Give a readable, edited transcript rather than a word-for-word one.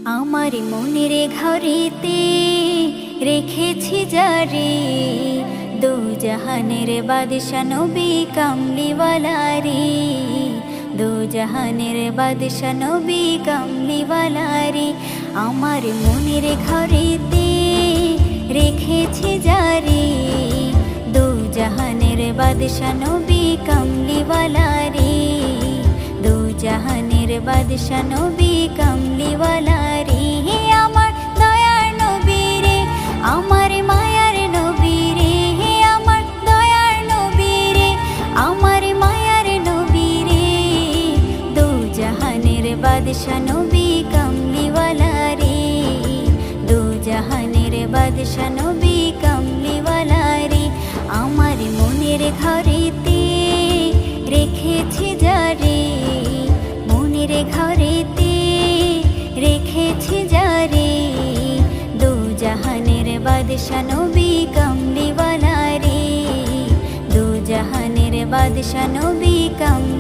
আমার মনের ঘরেতে রেখেছি যারে, দু জাহানের বাদশা নবী কামলিওয়ালা রে, দু জাহানের বাদশা নবী কামলিওয়ালা রে। আমার মনের ঘরেতে রেখেছি যারে, দু জাহানের বাদশা নবী কামলিওয়ালা রে, দু জাহানের বাদশা নবী কামলিওয়ালা রে। আমার দয়ার নবী রে, আমার মায়ার নবী রে, আমার দয়ার নবী রে, আমার মায়ার নবী রে, দু জাহানের বাদশা নবী কামলিওয়ালা রে, দু জাহানের বাদশা নবী কামলিওয়ালা রে। আমার মনের ঘরেতে রেখেছি যারে, মনের ঘরেতে রেখেছি যারে, দু জাহানের বাদশা নবী কামলিওয়ালা রে, দু জাহানের বাদশা নবী কামলিওয়ালা রে।